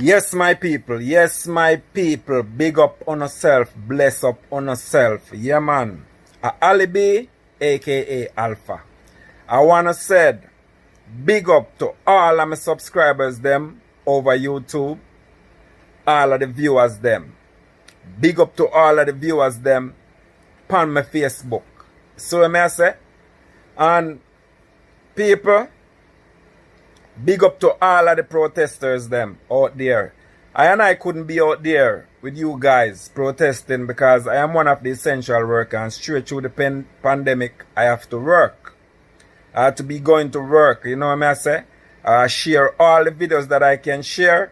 Yes, my people. Yes, my people. Big up on yourself. Bless up on yourself. Yeah, man. A Alibi, aka Alpha. I wanna said big up to all of my subscribers them over YouTube. All of the viewers them. Big up to all of the viewers them on my Facebook. So may I say? And people, big up to all of the protesters them out there. I couldn't be out there with you guys protesting because I am one of the essential workers, and straight through the pandemic I have to work. I have to be going to work, you know what I say? Share all the videos that I can share.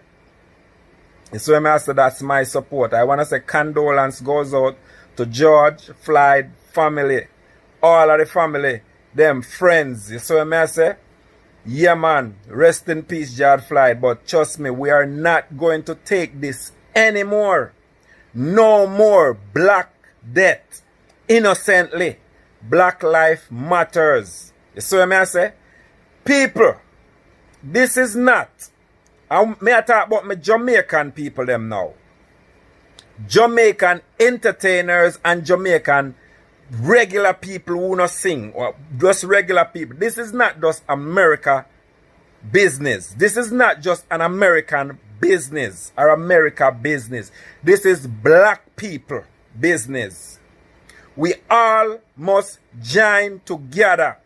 So I say that's my support. I want to say condolence goes out to George, Floyd, family, all of the family, them friends. You see what I say? Yeah, man. Rest in peace, George Floyd. But trust me, we are not going to take this anymore. No more black death innocently. Black life matters. You see what I say? People, this is not. May I talk about my Jamaican people them now. Jamaican entertainers and Jamaican regular people who not sing, or just regular people. This is not just America business. This is not just an American business or America business. This is black people business. We all must join together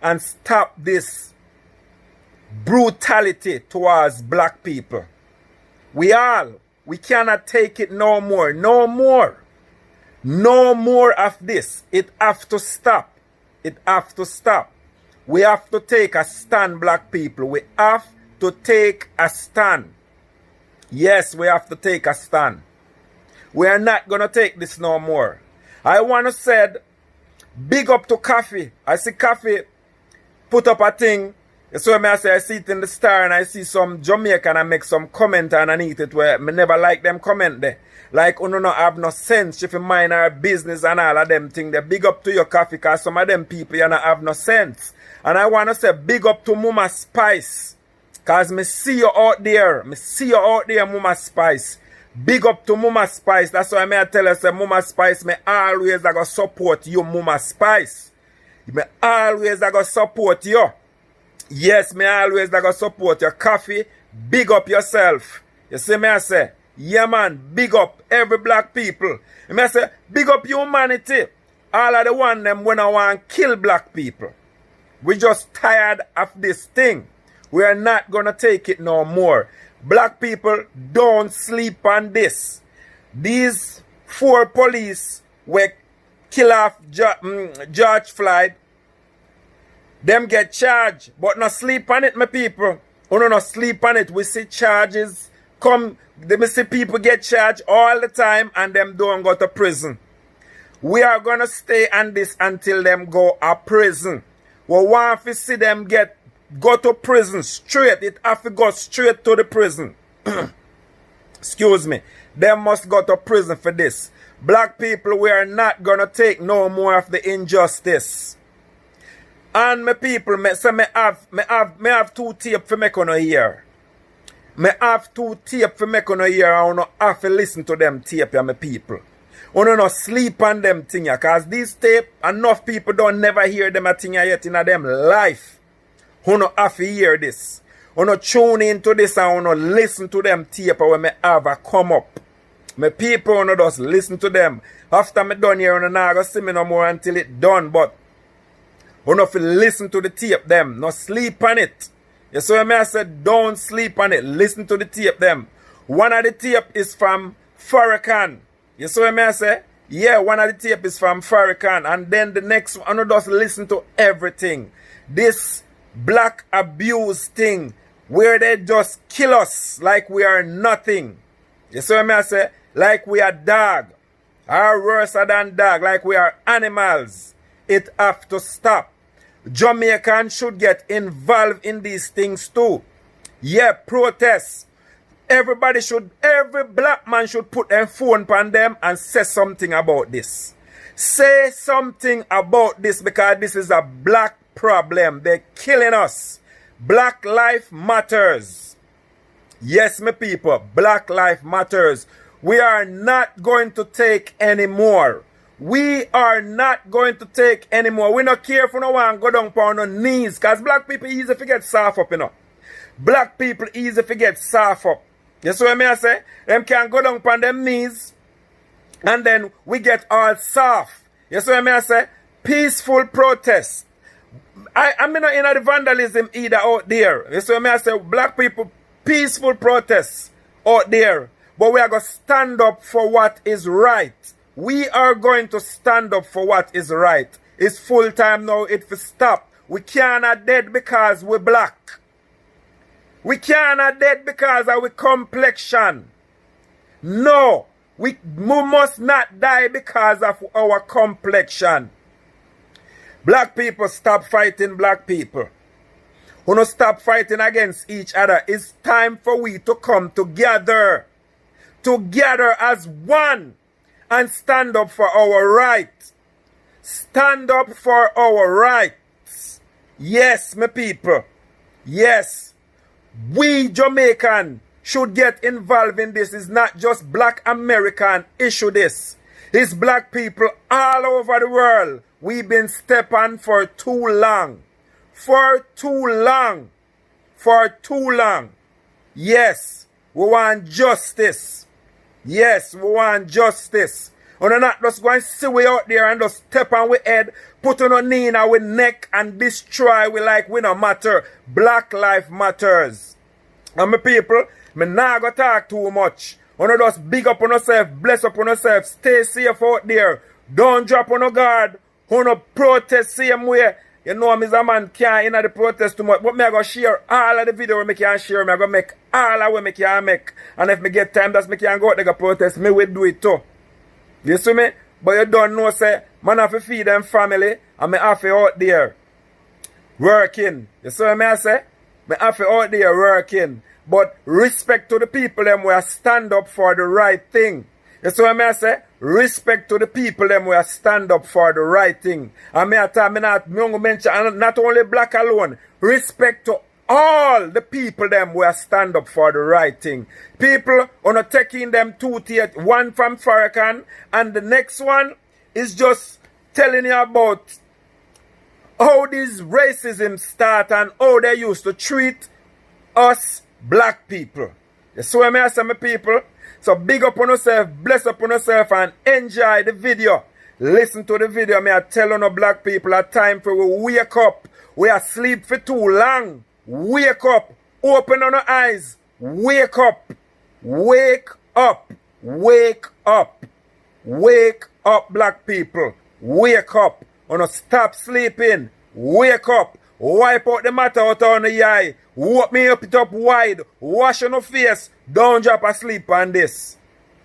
and stop this brutality towards black people. We cannot take it no more. No more. No more of this. It have to stop. It have to stop. We have to take a stand, black people. We have to take a stand. Yes, we have to take a stand. We are not going to take this no more. I want to say big up to Coffee. I see Coffee put up a thing. So I say I see it in the Star and I see some Jamaican and make some comment underneath it where me never like them comment there. Like you no have no sense if you mind our business and all of them thing. They big up to your Coffee because some of them people you not have no sense. And I want to say big up to Mama Spice. Because me see you out there. Me see you out there, Mama Spice. Big up to Mama Spice. That's why I tell you, say, Mama Spice, me always I go support you, Mama Spice. Me always I go support you. Yes, me always I go support your Coffee. Big up yourself. You see me I say? Yeah, man. Big up every black people. Me I say, big up humanity. All of the one them when I want to kill black people. We just tired of this thing. We are not going to take it no more. Black people, don't sleep on this. These 4 police were kill off George Floyd. Them get charged, but not sleep on it, my people. Oh, no, sleep on it. We see charges come. We see people get charged all the time and them don't go to prison. We are going to stay on this until them go to prison. We want to see them go to prison straight. It have to go straight to the prison. Excuse me. They must go to prison for this. Black people, we are not going to take no more of the injustice. And my people, me have 2 tape for make on hear. Me have 2 tape for make on hear. I don't have to listen to them tape, my people. I don't sleep on them thing, because these tape, enough people don't never hear them a thing yet in them life. I don't have to hear this. I don't tune into this and I don't listen to them tape when me have a come up. My people, I don't just listen to them. After me done here, I don't go see me no more until it done, but I don't listen to the tape them. No sleep on it. You see what I said? Don't sleep on it. Listen to the tape them. One of the tape is from Farrakhan. You see what I say? Yeah, one of the tape is from Farrakhan. And then the next one, I don't just listen to everything. This black abuse thing where they just kill us like we are nothing. You see what I say? Like we are dog. Or worse than dog. Like we are animals. It have to stop. Jamaicans should get involved in these things too. Yeah, protests. Every black man should put their phone on them and say something about this. Say something about this because this is a black problem. They're killing us. Black life matters. Yes, my people, Black Life Matters. We are not going to take anymore. We are not going to take anymore. We not care for no one go down on our knees. Because black people easy to get soft up, you know. Black people easy to get soft up. You see what I say? Them can go down on them knees and then we get all soft. You see what I say? Peaceful protest. I'm not in the vandalism either out there. You see what I say? Black people, peaceful protests out there. But we are going to stand up for what is right. We are going to stand up for what is right. It's full time now. It will stop. We cannot dead because we're black. We cannot dead because of our complexion. No. We must not die because of our complexion. Black people, stop fighting black people. We don't stop fighting against each other. It's time for we to come together. Together as one. And stand up for our rights. Stand up for our rights. Yes, my people. Yes. We Jamaican should get involved in this. It's not just black American issue this. It's black people all over the world. We've been stepping for too long. For too long. For too long. Yes. We want justice. Yes, we want justice. We're not just going to see we out there and just step on we head, put on our knee in our neck and destroy we like we no matter. Black life matters. And my people, me not go talk too much. Wanna just big up on yourself, bless up on yourself, stay safe out there. Don't drop on your guard. Wanna protest same way. You know, Mr. Man can't in the protest too much. But me I go share all of the video we can share. Me I go make all of what me can make. And if me get time that's me can go out there go protest, me will do it too. You see me? But you don't know, say, man have to feed them family and me have to out there working. You see what me I say? Me have to out there working. But respect to the people them who stand up for the right thing. You see what I say? Respect to the people them who stand up for the right thing. And me not mention not only black alone. Respect to all the people them who stand up for the right thing. People are not taking them two tiers, one from Farrakhan, and the next one is just telling you about how this racism start and how they used to treat us black people. You see what I say, my people? So big up on yourself, bless up on yourself, and enjoy the video. Listen to the video. Me I tell on black people a time for we wake up. We are asleep for too long. Wake up. Open on our eyes. Wake up. Wake up. Wake up. Wake up, black people. Wake up. Wanna stop sleeping. Wake up. Wipe out the matter out on the eye. Walk me up it up wide. Wash on your face. Don't drop asleep on this.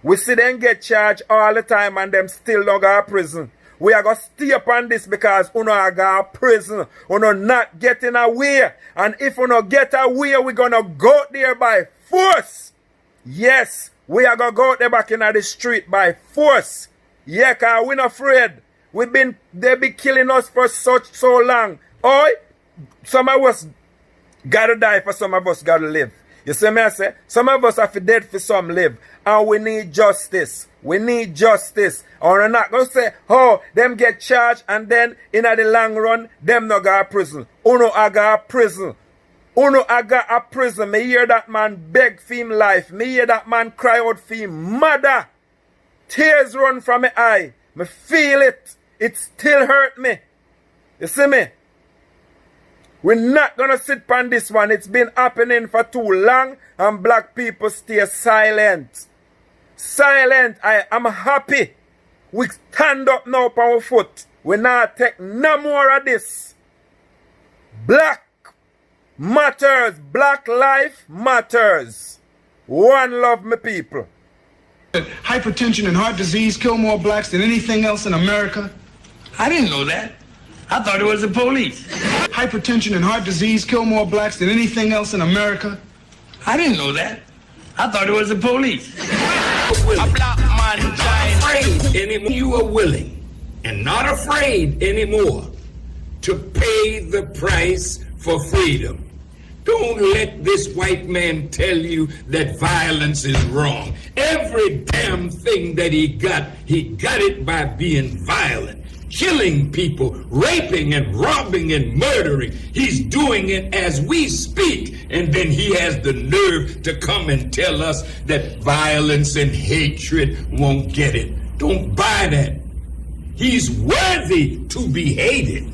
We see them get charged all the time and them still don't go to prison. We are going to stay up on this because we are going to prison. We are not getting away. And if we don't get away, we're going to go there by force. Yes, we are going to go out there back in the street by force. Yeah, because we're not afraid. They be killing us for so long. Oh, some of us gotta die for some of us gotta live. You see me I say? Some of us have to dead for some live. And we need justice. We need justice. And we're not gonna say, oh, them get charged and then in the long run, them no go to prison. Uno I go to prison. Uno I go to prison. Me hear that man beg for him life. Me hear that man cry out for him mother. Tears run from my eye. Me feel it. It still hurt me. You see me? We're not going to sit on this one. It's been happening for too long and black people stay silent. Silent. I am happy. We stand up now on our foot. We not take no more of this. Black matters. Black life matters. One love, my people. Hypertension and heart disease kill more blacks than anything else in America? I didn't know that. I thought it was the police. Hypertension and heart disease kill more blacks than anything else in America? I didn't know that. I thought it was the police. A black man died. Afraid anymore. You are willing and not afraid anymore to pay the price for freedom. Don't let this white man tell you that violence is wrong. Every damn thing that he got it by being violent. Killing people, raping and robbing and murdering. He's doing it as we speak. And then he has the nerve to come and tell us that violence and hatred won't get it. Don't buy that. He's worthy to be hated.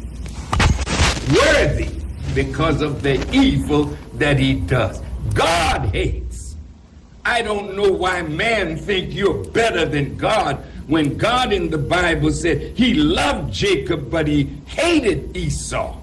Worthy because of the evil that he does. God hates. I don't know why man think you're better than God when God in the Bible said he loved Jacob, but he hated Esau.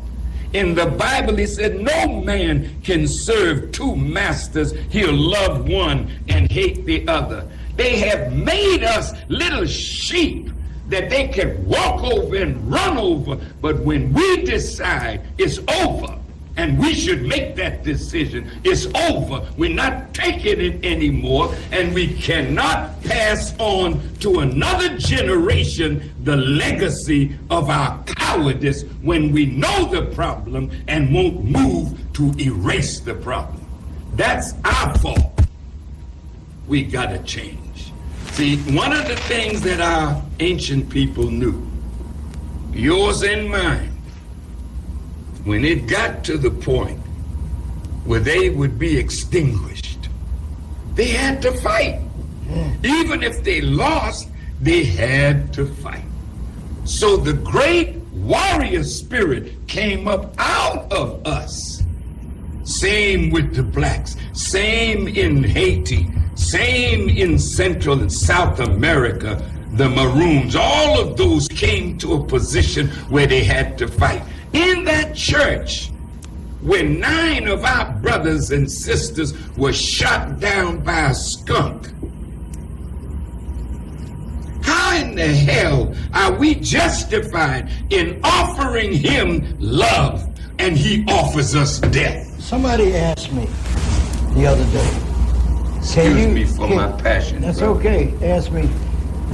In the Bible, he said no man can serve two masters. He'll love one and hate the other. They have made us little sheep that they can walk over and run over. But when we decide it's over, and we should make that decision, it's over. We're not taking it anymore, and we cannot pass on to another generation the legacy of our cowardice when we know the problem and won't move to erase the problem. That's our fault. We gotta change. See, one of the things that our ancient people knew, yours and mine, when it got to the point where they would be extinguished, they had to fight. Even if they lost, they had to fight. So the great warrior spirit came up out of us. Same with the blacks, same in Haiti, same in Central and South America, the Maroons. All of those came to a position where they had to fight. In that church, when 9 of our brothers and sisters were shot down by a skunk, how in the hell are we justified in offering him love and he offers us death? Somebody asked me the other day. Excuse me for my passion. That's brother. okay. Asked me,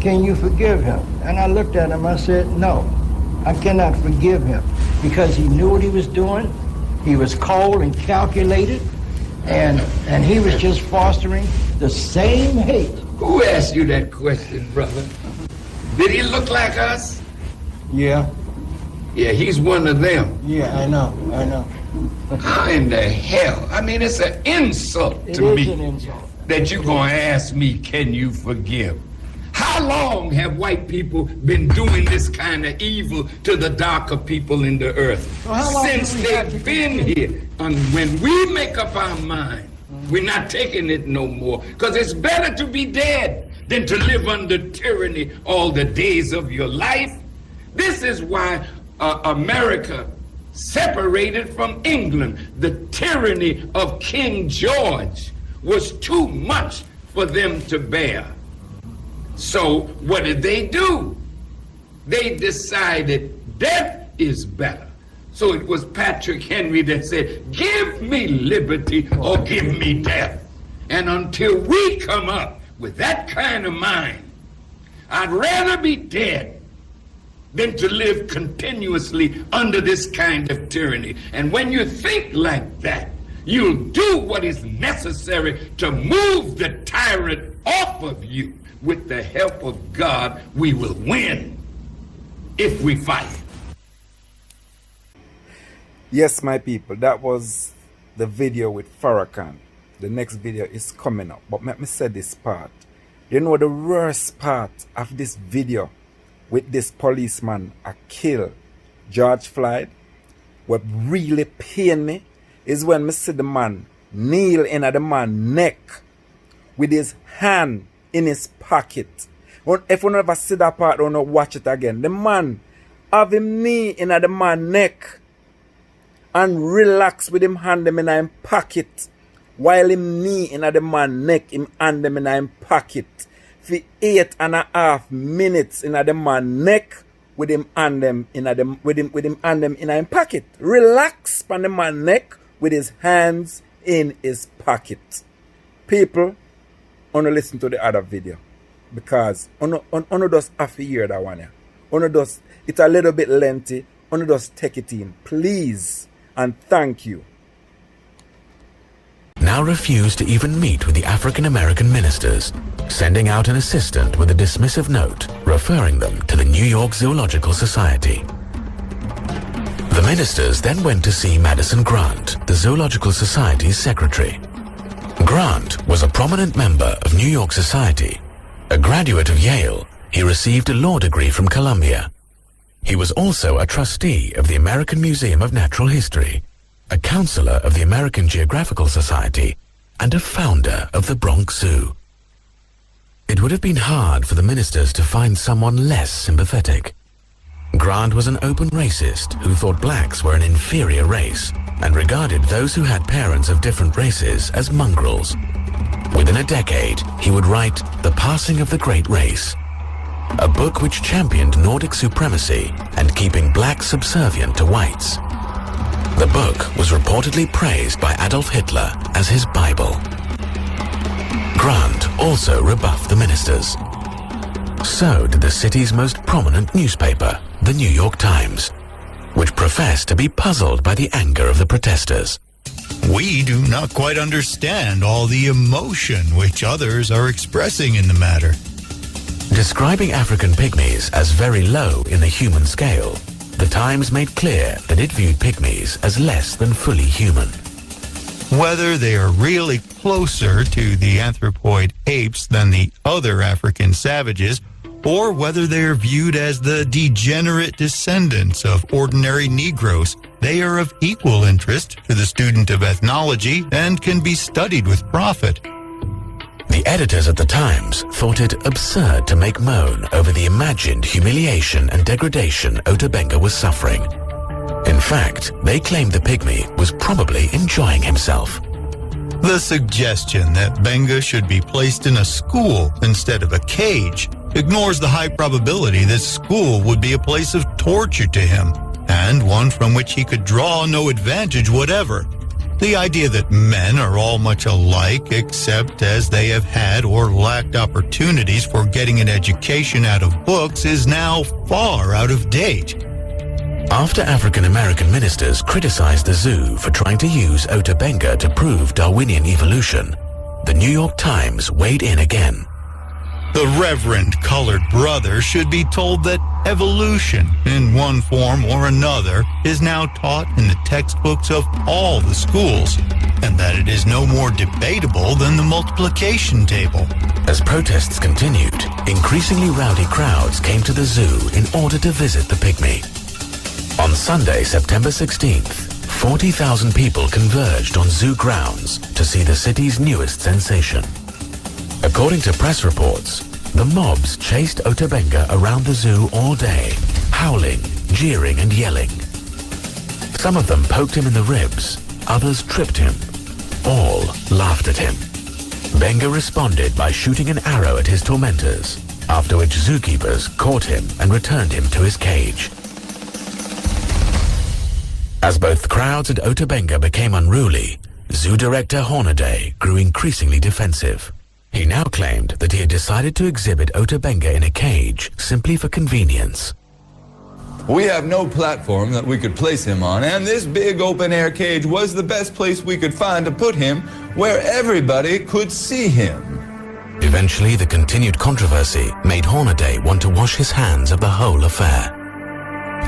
can you forgive him? And I looked at him, I said, no, I cannot forgive him because he knew what he was doing. He was cold and calculated, and he was just fostering the same hate. Who asked you that question, brother? Did he look like us? Yeah. Yeah, he's one of them. Yeah, I know. How in the hell? I mean, it's an insult It to is me an insult. that you're going to ask me, can you forgive? How long have white people been doing this kind of evil to the darker people in the earth? Well, how long Since do we have they've to been here. And when we make up our mind, we're not taking it no more. Because it's better to be dead than to live under tyranny all the days of your life. This is why America separated from England. The tyranny of King George was too much for them to bear. So what did they do? They decided death is better. So it was Patrick Henry that said, give me liberty or give me death. And until we come up with that kind of mind, I'd rather be dead than to live continuously under this kind of tyranny. And when you think like that, you'll do what is necessary to move the tyrant off of you. With the help of God, we will win if we fight. Yes, my people, that was the video with Farrakhan. The next video is coming up. But let me say this part. You know the worst part of this video with this policeman I kill George Floyd? What really pain me is when I see the man kneel in the man's neck with his hand in his pocket. If you never see that part, don't watch it again. The man have him knee in the man's neck and relax with him hand them in his pocket while him knee in the man's neck, him hand them in his pocket for 8.5 minutes in the man's neck with him hand them in his pocket. Relax on the man's neck with his hands in his pocket. People, wanna listen to the other video because on just have to hear that one here. It's a little bit lengthy. Just take it in, please, and thank you. now refused to even meet with the African-American ministers, sending out an assistant with a dismissive note referring them to the New York Zoological Society. The ministers then went to see Madison Grant, the Zoological Society's secretary. Grant was a prominent member of New York Society. A graduate of Yale, he received a law degree from Columbia. He was also a trustee of the American Museum of Natural History, a counselor of the American Geographical Society, and a founder of the Bronx Zoo. It would have been hard for the ministers to find someone less sympathetic. Grant was an open racist who thought blacks were an inferior race and regarded those who had parents of different races as mongrels. Within a decade, he would write The Passing of the Great Race, a book which championed Nordic supremacy and keeping blacks subservient to whites. The book was reportedly praised by Adolf Hitler as his Bible. Grant also rebuffed the ministers. So did the city's most prominent newspaper, the New York Times, which professed to be puzzled by the anger of the protesters. We do not quite understand all the emotion which others are expressing in the matter. Describing African pygmies as very low in the human scale, the Times made clear that it viewed pygmies as less than fully human. Whether they are really closer to the anthropoid apes than the other African savages, or whether they are viewed as the degenerate descendants of ordinary Negroes, they are of equal interest to the student of ethnology and can be studied with profit. The editors at the Times thought it absurd to make moan over the imagined humiliation and degradation Otobenga was suffering. In fact, they claimed the pygmy was probably enjoying himself. The suggestion that Benga should be placed in a school instead of a cage ignores the high probability that school would be a place of torture to him, and one from which he could draw no advantage whatever. The idea that men are all much alike except as they have had or lacked opportunities for getting an education out of books is now far out of date. After African-American ministers criticized the zoo for trying to use Otobenga to prove Darwinian evolution, the New York Times weighed in again. The Reverend Colored Brother should be told that evolution, in one form or another, is now taught in the textbooks of all the schools, and that it is no more debatable than the multiplication table. As protests continued, increasingly rowdy crowds came to the zoo in order to visit the pygmy. On Sunday, September 16th, 40,000 people converged on zoo grounds to see the city's newest sensation. According to press reports, the mobs chased Otobenga around the zoo all day, howling, jeering and yelling. Some of them poked him in the ribs, others tripped him. All laughed at him. Benga responded by shooting an arrow at his tormentors, after which zookeepers caught him and returned him to his cage. As both crowds and Otobenga became unruly, Zoo Director Hornaday grew increasingly defensive. He now claimed that he had decided to exhibit Otobenga in a cage simply for convenience. We have no platform that we could place him on, and this big open-air cage was the best place we could find to put him where everybody could see him. Eventually, the continued controversy made Hornaday want to wash his hands of the whole affair.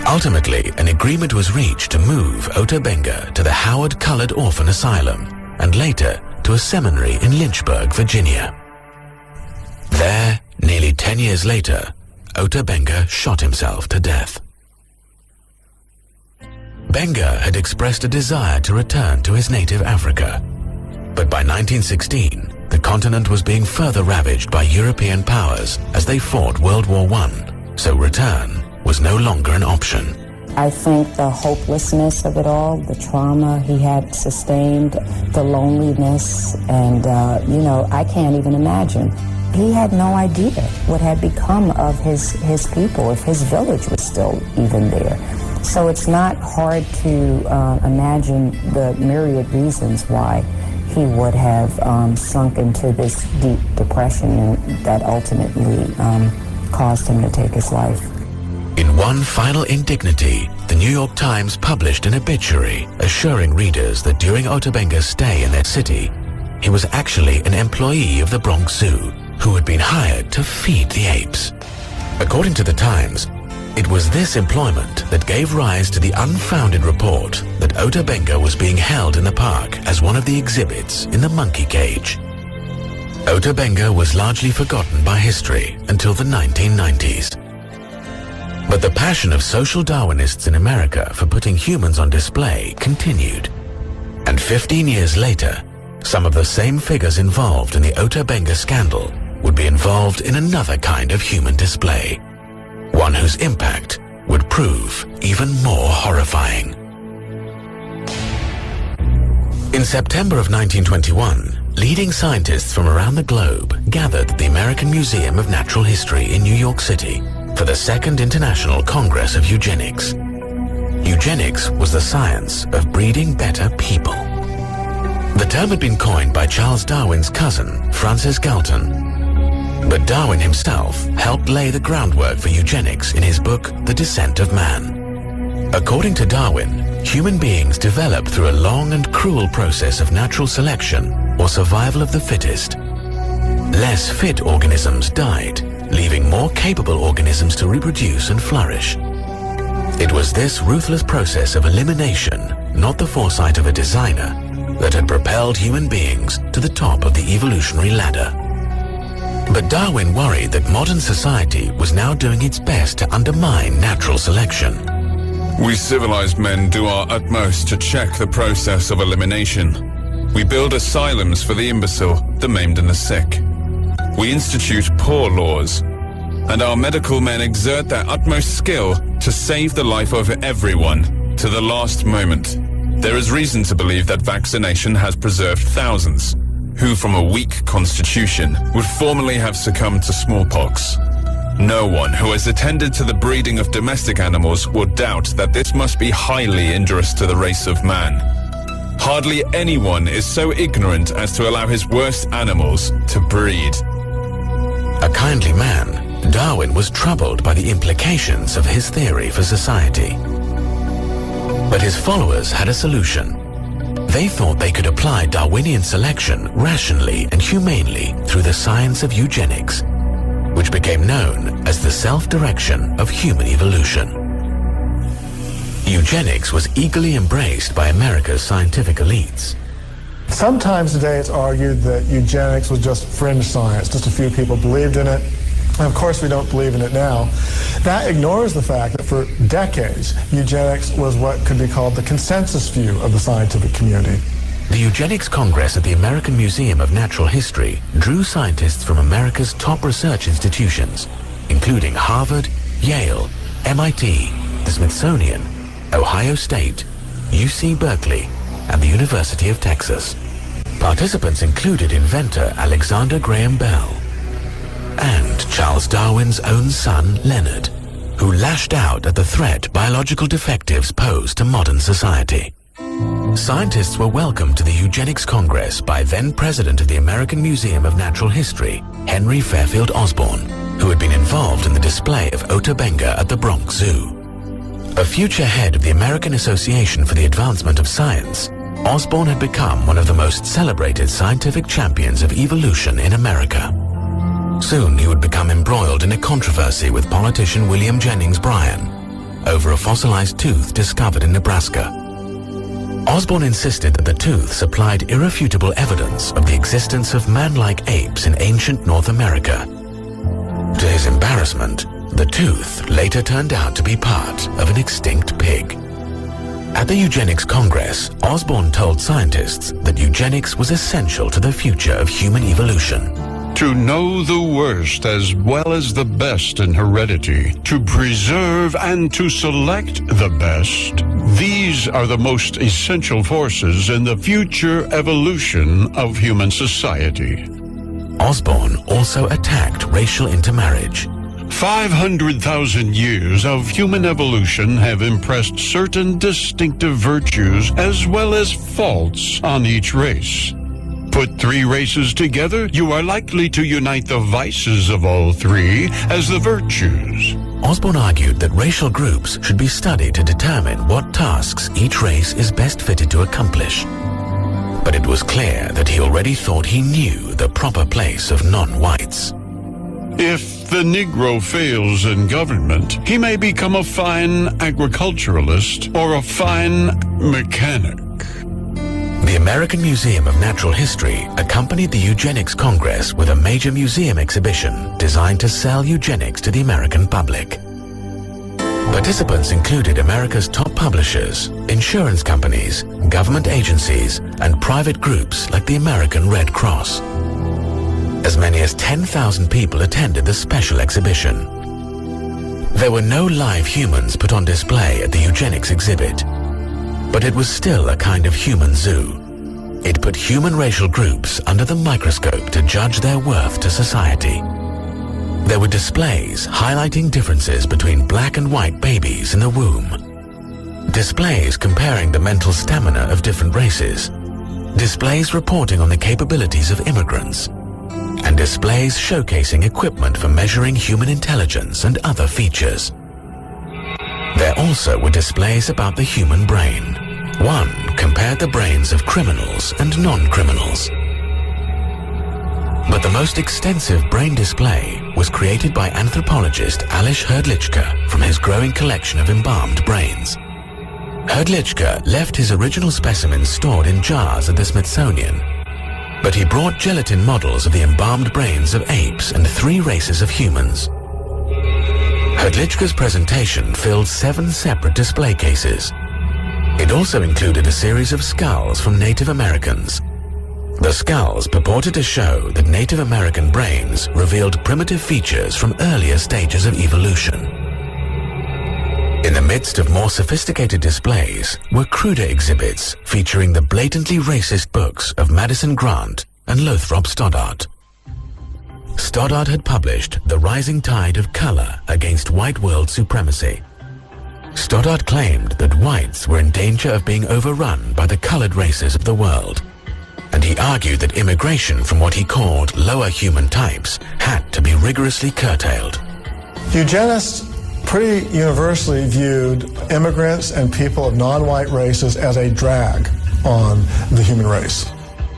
Ultimately, an agreement was reached to move Otobenga to the Howard Colored Orphan Asylum and later to a seminary in Lynchburg, Virginia. There, nearly 10 years later, Otobenga shot himself to death. Benga had expressed a desire to return to his native Africa, but by 1916, the continent was being further ravaged by European powers as they fought World War I, so return was no longer an option. I think the hopelessness of it all, the trauma he had sustained, the loneliness, and, I can't even imagine. He had no idea what had become of his people, if his village was still even there. So it's not hard to imagine the myriad reasons why he would have sunk into this deep depression and that ultimately caused him to take his life. In one final indignity, the New York Times published an obituary assuring readers that during Otobenga's stay in their city, he was actually an employee of the Bronx Zoo who had been hired to feed the apes. According to the Times, it was this employment that gave rise to the unfounded report that Ota Benga was being held in the park as one of the exhibits in the monkey cage. Ota Benga was largely forgotten by history until the 1990s. But the passion of social Darwinists in America for putting humans on display continued. And 15 years later, some of the same figures involved in the Ota Benga scandal would be involved in another kind of human display, one whose impact would prove even more horrifying. In September of 1921, leading scientists from around the globe gathered at the American Museum of Natural History in New York City for the Second International Congress of Eugenics. Eugenics was the science of breeding better people. The term had been coined by Charles Darwin's cousin, Francis Galton. But Darwin himself helped lay the groundwork for eugenics in his book, The Descent of Man. According to Darwin, human beings developed through a long and cruel process of natural selection or survival of the fittest. Less fit organisms died, leaving more capable organisms to reproduce and flourish. It was this ruthless process of elimination, not the foresight of a designer, that had propelled human beings to the top of the evolutionary ladder. But Darwin worried that modern society was now doing its best to undermine natural selection. We civilized men do our utmost to check the process of elimination. We build asylums for the imbecile, the maimed and the sick. We institute poor laws, and our medical men exert their utmost skill to save the life of everyone to the last moment. There is reason to believe that vaccination has preserved thousands who from a weak constitution would formerly have succumbed to smallpox. No one who has attended to the breeding of domestic animals will doubt that this must be highly injurious to the race of man. Hardly anyone is so ignorant as to allow his worst animals to breed. A kindly man, Darwin was troubled by the implications of his theory for society. But his followers had a solution. They thought they could apply Darwinian selection rationally and humanely through the science of eugenics, which became known as the self-direction of human evolution. Eugenics was eagerly embraced by America's scientific elites. Sometimes today it's argued that eugenics was just fringe science. Just a few people believed in it. And of course we don't believe in it now. That ignores the fact that for decades, eugenics was what could be called the consensus view of the scientific community. The Eugenics Congress at the American Museum of Natural History drew scientists from America's top research institutions, including Harvard, Yale, MIT, the Smithsonian, Ohio State, UC Berkeley, and the University of Texas. Participants included inventor Alexander Graham Bell and Charles Darwin's own son, Leonard, who lashed out at the threat biological defectives posed to modern society. Scientists were welcomed to the Eugenics Congress by then-president of the American Museum of Natural History, Henry Fairfield Osborn, who had been involved in the display of Ota Benga at the Bronx Zoo. A future head of the American Association for the Advancement of Science, Osborn had become one of the most celebrated scientific champions of evolution in America. Soon he would become embroiled in a controversy with politician William Jennings Bryan over a fossilized tooth discovered in Nebraska. Osborn insisted that the tooth supplied irrefutable evidence of the existence of man-like apes in ancient North America. To his embarrassment, the tooth later turned out to be part of an extinct pig. At the Eugenics Congress, Osborn told scientists that eugenics was essential to the future of human evolution. To know the worst as well as the best in heredity, to preserve and to select the best, these are the most essential forces in the future evolution of human society. Osborn also attacked racial intermarriage. 500,000 years of human evolution have impressed certain distinctive virtues as well as faults on each race. Put three races together, you are likely to unite the vices of all three as the virtues. Osborn argued that racial groups should be studied to determine what tasks each race is best fitted to accomplish. But it was clear that he already thought he knew the proper place of non-whites. If the Negro fails in government, he may become a fine agriculturalist or a fine mechanic. The American Museum of Natural History accompanied the Eugenics Congress with a major museum exhibition designed to sell eugenics to the American public. Participants included America's top publishers, insurance companies, government agencies, and private groups like the American Red Cross. As many as 10,000 people attended the special exhibition. There were no live humans put on display at the eugenics exhibit, but it was still a kind of human zoo. It put human racial groups under the microscope to judge their worth to society. There were displays highlighting differences between black and white babies in the womb. Displays comparing the mental stamina of different races. Displays reporting on the capabilities of immigrants. And displays showcasing equipment for measuring human intelligence and other features. There also were displays about the human brain. One compared the brains of criminals and non-criminals. But the most extensive brain display was created by anthropologist Alish Hrdlicka from his growing collection of embalmed brains. Hrdlicka left his original specimens stored in jars at the Smithsonian, but he brought gelatin models of the embalmed brains of apes and 3 races of humans. Hrdlicka's presentation filled 7 separate display cases. It also included a series of skulls from Native Americans. The skulls purported to show that Native American brains revealed primitive features from earlier stages of evolution. In the midst of more sophisticated displays were cruder exhibits featuring the blatantly racist books of Madison Grant and Lothrop Stoddart. Stoddart had published The Rising Tide of Color Against White World Supremacy. Stoddart claimed that whites were in danger of being overrun by the colored races of the world, and he argued that immigration from what he called lower human types had to be rigorously curtailed. Eugenists pretty universally viewed immigrants and people of non-white races as a drag on the human race.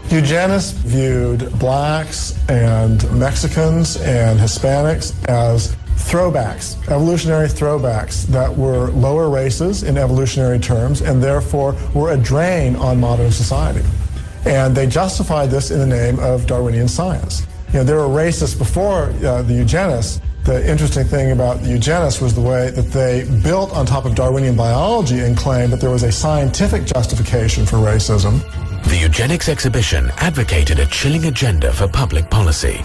Eugenists viewed blacks and Mexicans and Hispanics as throwbacks, evolutionary throwbacks that were lower races in evolutionary terms and therefore were a drain on modern society. And they justified this in the name of Darwinian science. You know, there were racists before the eugenists. The interesting thing about the eugenists was the way that they built on top of Darwinian biology and claimed that there was a scientific justification for racism. The eugenics exhibition advocated a chilling agenda for public policy,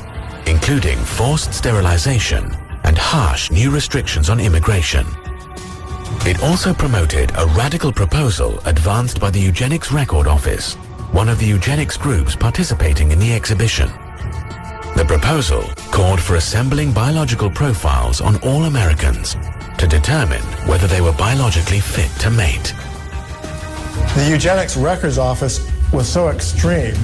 including forced sterilization and harsh new restrictions on immigration. It also promoted a radical proposal advanced by the Eugenics Record Office, one of the eugenics groups participating in the exhibition. The proposal called for assembling biological profiles on all Americans to determine whether they were biologically fit to mate. The Eugenics Records Office was so extreme,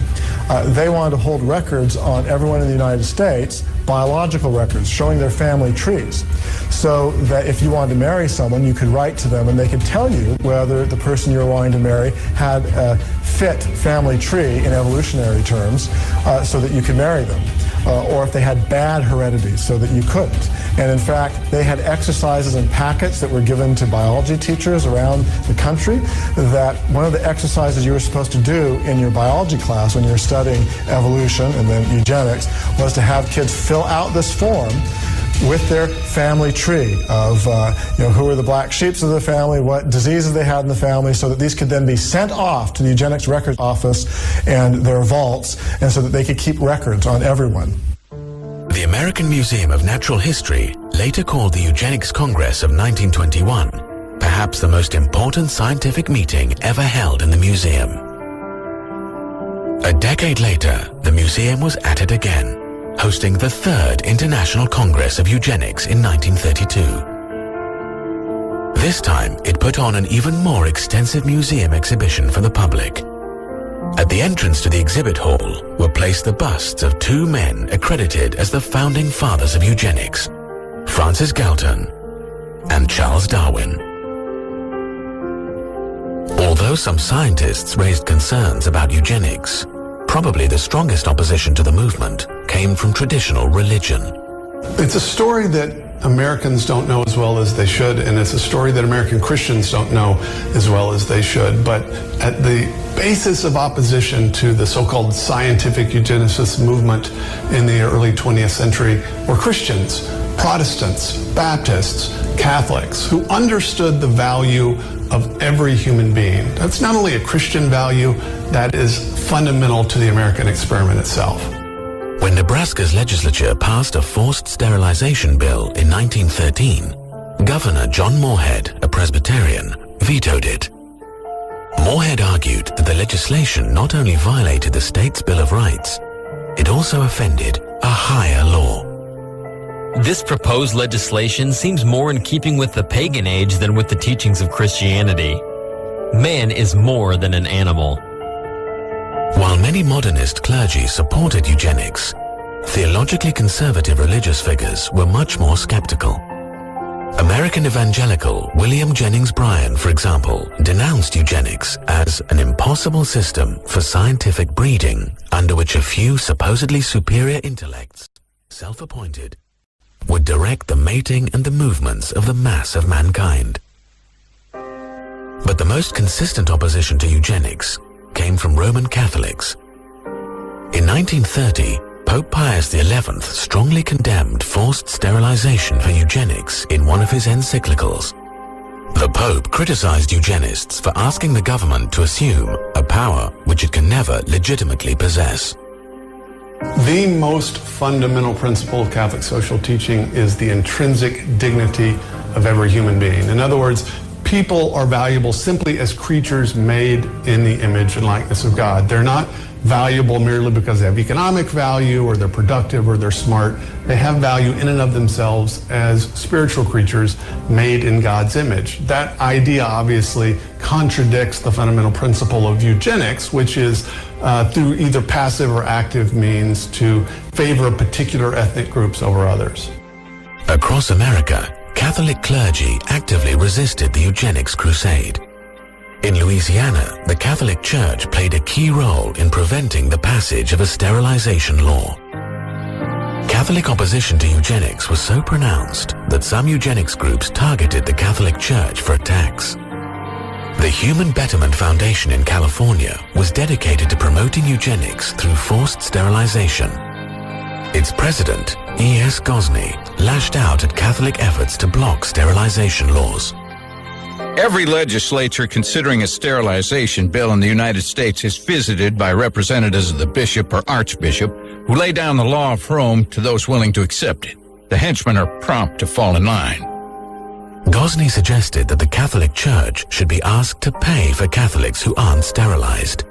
they wanted to hold records on everyone in the United States, biological records, showing their family trees, so that if you wanted to marry someone, you could write to them and they could tell you whether the person you were wanting to marry had a fit family tree in evolutionary terms, so that you could marry them. Or if they had bad heredity so that you couldn't. And in fact, they had exercises and packets that were given to biology teachers around the country, that one of the exercises you were supposed to do in your biology class when you were studying evolution and then eugenics was to have kids fill out this form with their family tree of who were the black sheeps of the family, what diseases they had in the family, so that these could then be sent off to the Eugenics Records Office and their vaults, and so that they could keep records on everyone. The American Museum of Natural History, later called the Eugenics Congress of 1921, perhaps the most important scientific meeting ever held in the museum. A decade later, the museum was at it again, hosting the 3rd International Congress of Eugenics in 1932. This time, it put on an even more extensive museum exhibition for the public. At the entrance to the exhibit hall were placed the busts of 2 men accredited as the founding fathers of eugenics, Francis Galton and Charles Darwin. Although Although some scientists raised concerns about eugenics, probably the strongest opposition to the movement came from traditional religion. It's a story that Americans don't know as well as they should, and it's a story that American Christians don't know as well as they should. But at the basis of opposition to the so-called scientific eugenicist movement in the early 20th century were Christians, Protestants, Baptists, Catholics, who understood the value of every human being. That's not only a Christian value, that is fundamental to the American experiment itself. When Nebraska's legislature passed a forced sterilization bill in 1913, Governor John Morehead, a Presbyterian, vetoed it. Morehead argued that the legislation not only violated the state's Bill of Rights, it also offended a higher law. This proposed legislation seems more in keeping with the pagan age than with the teachings of Christianity. Man is more than an animal. While many modernist clergy supported eugenics, theologically conservative religious figures were much more skeptical. American evangelical William Jennings Bryan, for example, denounced eugenics as an impossible system for scientific breeding under which a few supposedly superior intellects, self-appointed, would direct the mating and the movements of the mass of mankind. But the most consistent opposition to eugenics came from Roman Catholics. In 1930, Pope Pius XI strongly condemned forced sterilization for eugenics in one of his encyclicals. The Pope criticized eugenists for asking the government to assume a power which it can never legitimately possess. The most fundamental principle of Catholic social teaching is the intrinsic dignity of every human being. In other words, people are valuable simply as creatures made in the image and likeness of God. They're not valuable merely because they have economic value or they're productive or they're smart. They have value in and of themselves as spiritual creatures made in God's image. That idea obviously contradicts the fundamental principle of eugenics, which is through either passive or active means to favor particular ethnic groups over others. Across America, Catholic clergy actively resisted the eugenics crusade. In Louisiana, the Catholic Church played a key role in preventing the passage of a sterilization law. Catholic opposition to eugenics was so pronounced that some eugenics groups targeted the Catholic Church for attacks. The Human Betterment Foundation in California was dedicated to promoting eugenics through forced sterilization. Its president, E.S. Gosney, lashed out at Catholic efforts to block sterilization laws. Every legislature considering a sterilization bill in the United States is visited by representatives of the bishop or archbishop who lay down the law of Rome to those willing to accept it. The henchmen are prompt to fall in line. Gosney suggested that the Catholic Church should be asked to pay for Catholics who aren't sterilized.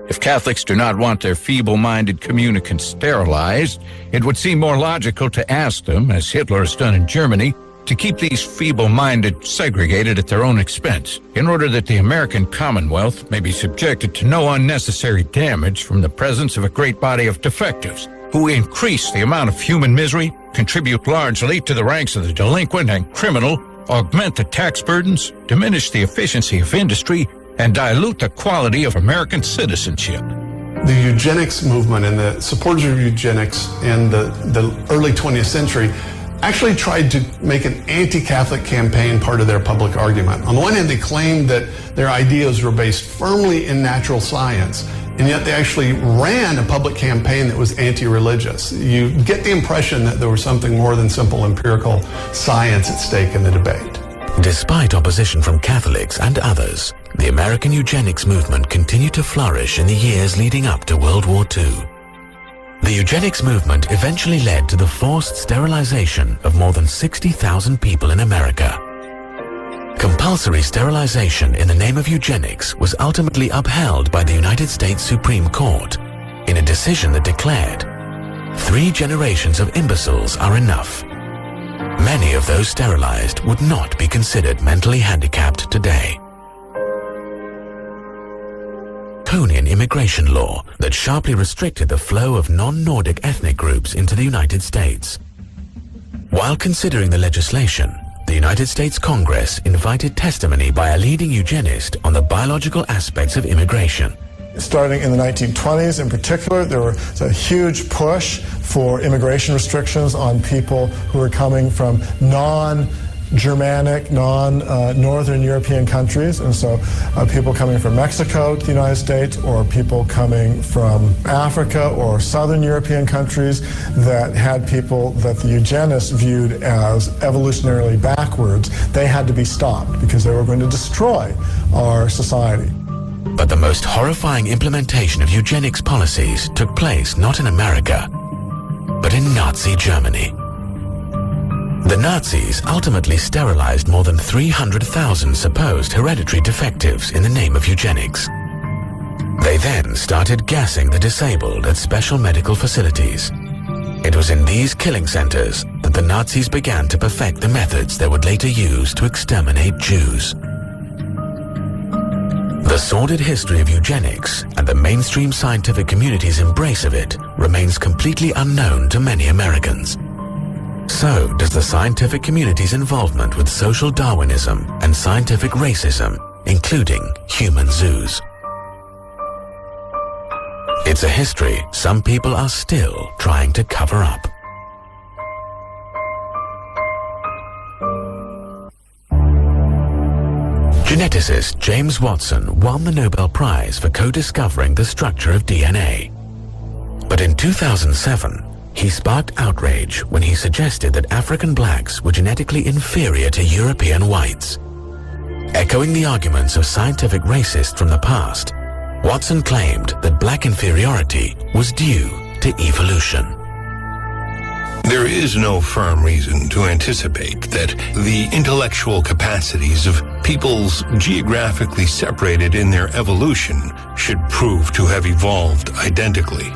If Catholics do not want their feeble-minded communicants sterilized, it would seem more logical to ask them, as Hitler has done in Germany, to keep these feeble-minded segregated at their own expense, in order that the American Commonwealth may be subjected to no unnecessary damage from the presence of a great body of defectives, who increase the amount of human misery, contribute largely to the ranks of the delinquent and criminal, augment the tax burdens, diminish the efficiency of industry, and dilute the quality of American citizenship. The eugenics movement and the supporters of eugenics in the early 20th century actually tried to make an anti-Catholic campaign part of their public argument. On the one hand, they claimed that their ideas were based firmly in natural science, and yet they actually ran a public campaign that was anti-religious. You get the impression that there was something more than simple empirical science at stake in the debate. Despite opposition from Catholics and others, the American eugenics movement continued to flourish in the years leading up to World War II. The eugenics movement eventually led to the forced sterilization of more than 60,000 people in America. Compulsory sterilization in the name of eugenics was ultimately upheld by the United States Supreme Court in a decision that declared, 3 generations of imbeciles are enough. Many of those sterilized would not be considered mentally handicapped today. Draconian immigration law that sharply restricted the flow of non-Nordic ethnic groups into the United States. While considering the legislation, the United States Congress invited testimony by a leading eugenist on the biological aspects of immigration. Starting in the 1920s in particular, there was a huge push for immigration restrictions on people who were coming from non-Germanic, non-Northern European countries. And so people coming from Mexico to the United States, or people coming from Africa or Southern European countries that had people that the eugenists viewed as evolutionarily backwards, they had to be stopped because they were going to destroy our society. But the most horrifying implementation of eugenics policies took place not in America, but in Nazi Germany. The Nazis ultimately sterilized more than 300,000 supposed hereditary defectives in the name of eugenics. They then started gassing the disabled at special medical facilities. It was in these killing centers that the Nazis began to perfect the methods they would later use to exterminate Jews. The sordid history of eugenics and the mainstream scientific community's embrace of it remains completely unknown to many Americans. So does the scientific community's involvement with social Darwinism and scientific racism, including human zoos. It's a history some people are still trying to cover up. Geneticist James Watson won the Nobel Prize for co-discovering the structure of DNA. But in 2007, he sparked outrage when he suggested that African blacks were genetically inferior to European whites. Echoing the arguments of scientific racists from the past, Watson claimed that black inferiority was due to evolution. There is no firm reason to anticipate that the intellectual capacities of peoples geographically separated in their evolution should prove to have evolved identically.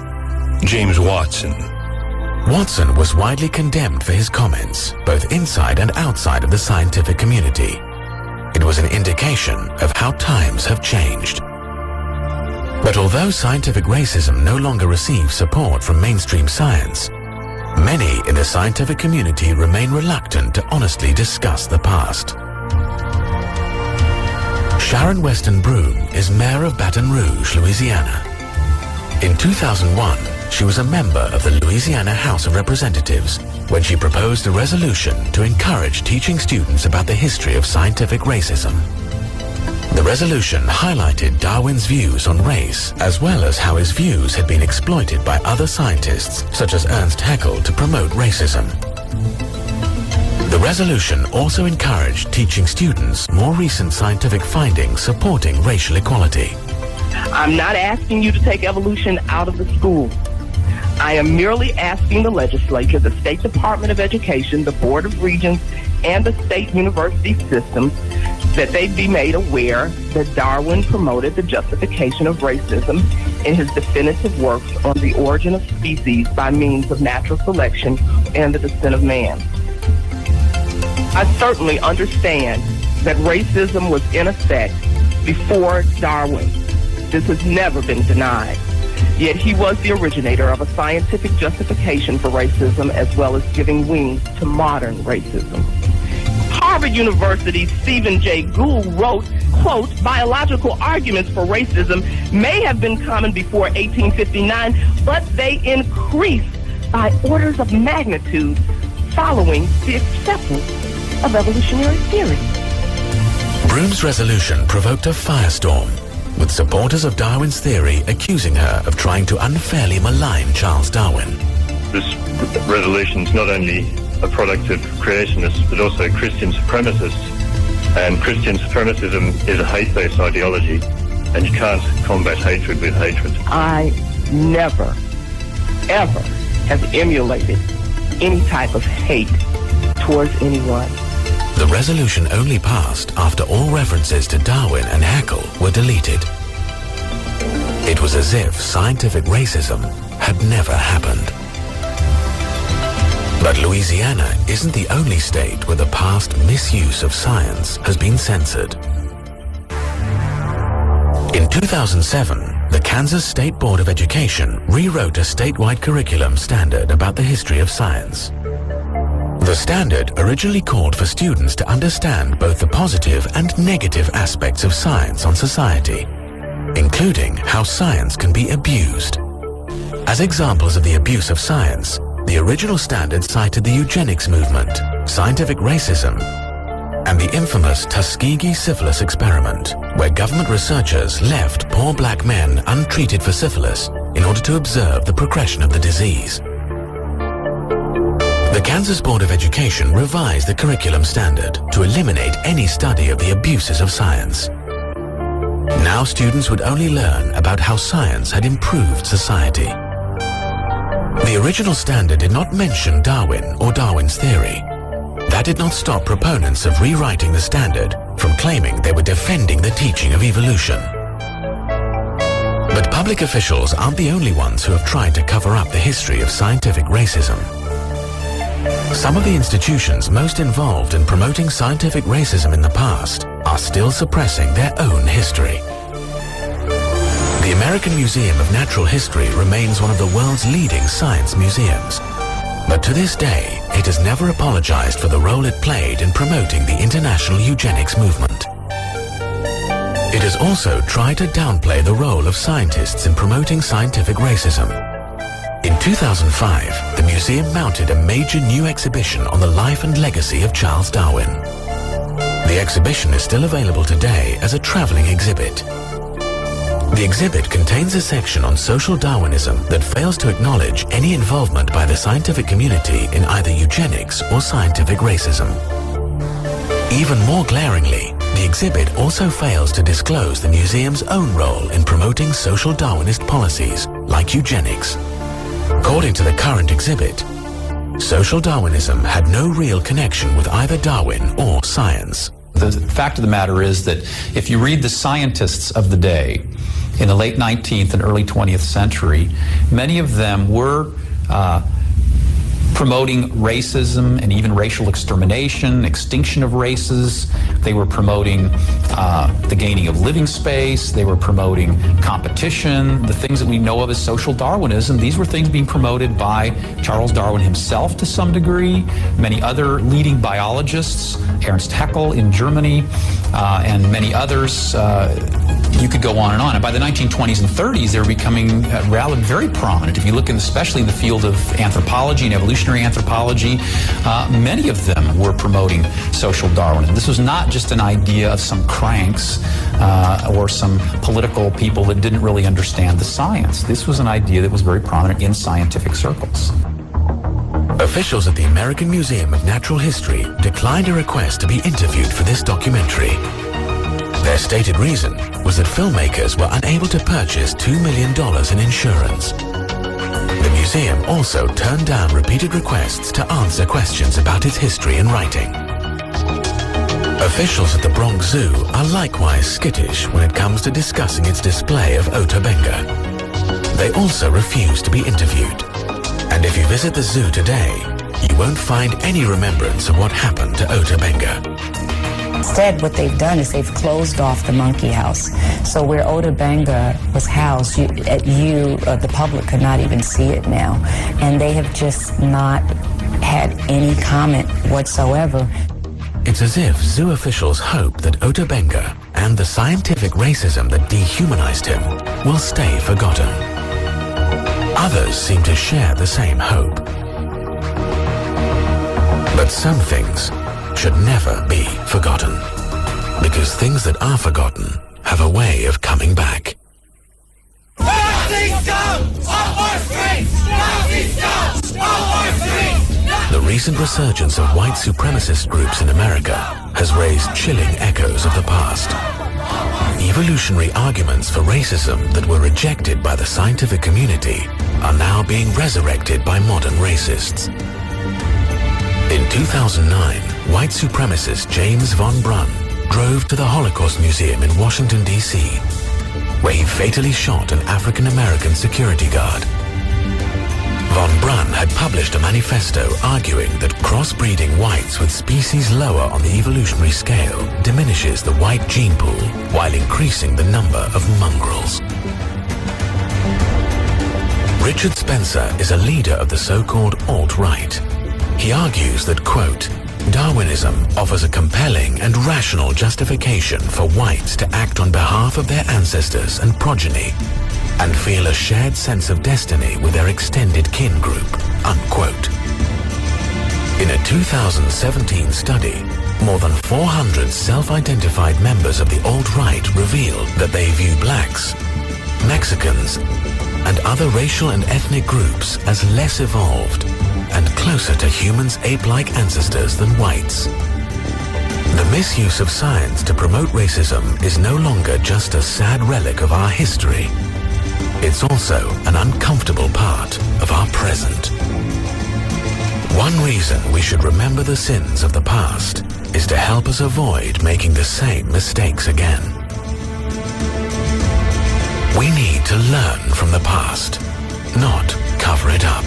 James Watson. Watson was widely condemned for his comments, both inside and outside of the scientific community. It was an indication of how times have changed. But although scientific racism no longer receives support from mainstream science, many in the scientific community remain reluctant to honestly discuss the past. Sharan Weston Broom is mayor of Baton Rouge, Louisiana. In 2001, she was a member of the Louisiana House of Representatives when she proposed a resolution to encourage teaching students about the history of scientific racism. The resolution highlighted Darwin's views on race, as well as how his views had been exploited by other scientists, such as Ernst Haeckel, to promote racism. The resolution also encouraged teaching students more recent scientific findings supporting racial equality. I'm not asking you to take evolution out of the school. I am merely asking the legislature, the State Department of Education, the Board of Regents, and the state university systems that they be made aware that Darwin promoted the justification of racism in his definitive works on the origin of species by means of natural selection and the descent of man. I certainly understand that racism was in effect before Darwin. This has never been denied. Yet he was the originator of a scientific justification for racism, as well as giving wings to modern racism. Harvard University's Stephen Jay Gould wrote, quote, "Biological arguments for racism may have been common before 1859, but they increased by orders of magnitude following the acceptance of evolutionary theory." Broom's resolution provoked a firestorm, with supporters of Darwin's theory accusing her of trying to unfairly malign Charles Darwin. This resolution is not only a product of creationists, but also Christian supremacists. And Christian supremacism is a hate-based ideology, and you can't combat hatred with hatred. I never, ever have emulated any type of hate towards anyone. The resolution only passed after all references to Darwin and Haeckel were deleted. It was as if scientific racism had never happened. But Louisiana isn't the only state where the past misuse of science has been censored. In 2007, the Kansas State Board of Education rewrote a statewide curriculum standard about the history of science. The standard originally called for students to understand both the positive and negative aspects of science on society, including how science can be abused. As examples of the abuse of science, the original standard cited the eugenics movement, scientific racism, and the infamous Tuskegee syphilis experiment, where government researchers left poor black men untreated for syphilis in order to observe the progression of the disease. The Kansas Board of Education revised the curriculum standard to eliminate any study of the abuses of science. Now students would only learn about how science had improved society. The original standard did not mention Darwin or Darwin's theory. That did not stop proponents of rewriting the standard from claiming they were defending the teaching of evolution. But public officials aren't the only ones who have tried to cover up the history of scientific racism. Some of the institutions most involved in promoting scientific racism in the past are still suppressing their own history. The American Museum of Natural History remains one of the world's leading science museums. But to this day, it has never apologized for the role it played in promoting the international eugenics movement. It has also tried to downplay the role of scientists in promoting scientific racism. In 2005, the museum mounted a major new exhibition on the life and legacy of Charles Darwin. The exhibition is still available today as a traveling exhibit. The exhibit contains a section on social Darwinism that fails to acknowledge any involvement by the scientific community in either eugenics or scientific racism. Even more glaringly, the exhibit also fails to disclose the museum's own role in promoting social Darwinist policies, like eugenics. According to the current exhibit, social Darwinism had no real connection with either Darwin or science. The fact of the matter is that if you read the scientists of the day, in the late 19th and early 20th century, many of them were promoting racism and even racial extermination, extinction of races. They were promoting the gaining of living space. They were promoting competition, the things that we know of as social Darwinism. These were things being promoted by Charles Darwin himself to some degree, many other leading biologists, Ernst Haeckel in Germany, and many others. You could go on. And by the 1920s and 30s, they were becoming very prominent. If you look especially in the field of anthropology and evolutionary anthropology, many of them were promoting social Darwinism. This was not just an idea of some cranks or some political people that didn't really understand the science. This was an idea that was very prominent in scientific circles. Officials at the American Museum of Natural History declined a request to be interviewed for this documentary. Their stated reason was that filmmakers were unable to purchase $2 million in insurance. The museum also turned down repeated requests to answer questions about its history and writing. Officials at the Bronx Zoo are likewise skittish when it comes to discussing its display of Ota Benga. They also refuse to be interviewed. And if you visit the zoo today, you won't find any remembrance of what happened to Ota Benga. Instead, what they've done is they've closed off the monkey house. So where Ota Benga was housed, the public could not even see it now. And they have just not had any comment whatsoever. It's as if zoo officials hope that Ota Benga and the scientific racism that dehumanized him will stay forgotten. Others seem to share the same hope. But some things should never be forgotten, because things that are forgotten have a way of coming back. The recent resurgence of white supremacist groups in America has raised chilling echoes of the past. Evolutionary arguments for racism that were rejected by the scientific community are now being resurrected by modern racists. In 2009, white supremacist James von Brunn drove to the Holocaust Museum in Washington, D.C., where he fatally shot an African-American security guard. Von Brunn had published a manifesto arguing that crossbreeding whites with species lower on the evolutionary scale diminishes the white gene pool while increasing the number of mongrels. Richard Spencer is a leader of the so-called alt-right. He argues that, quote, Darwinism offers a compelling and rational justification for whites to act on behalf of their ancestors and progeny and feel a shared sense of destiny with their extended kin group, unquote. In a 2017 study, more than 400 self-identified members of the alt-right revealed that they view blacks, Mexicans, and other racial and ethnic groups as less evolved and closer to humans' ape-like ancestors than whites. The misuse of science to promote racism is no longer just a sad relic of our history. It's also an uncomfortable part of our present. One reason we should remember the sins of the past is to help us avoid making the same mistakes again. We need to learn from the past, not cover it up.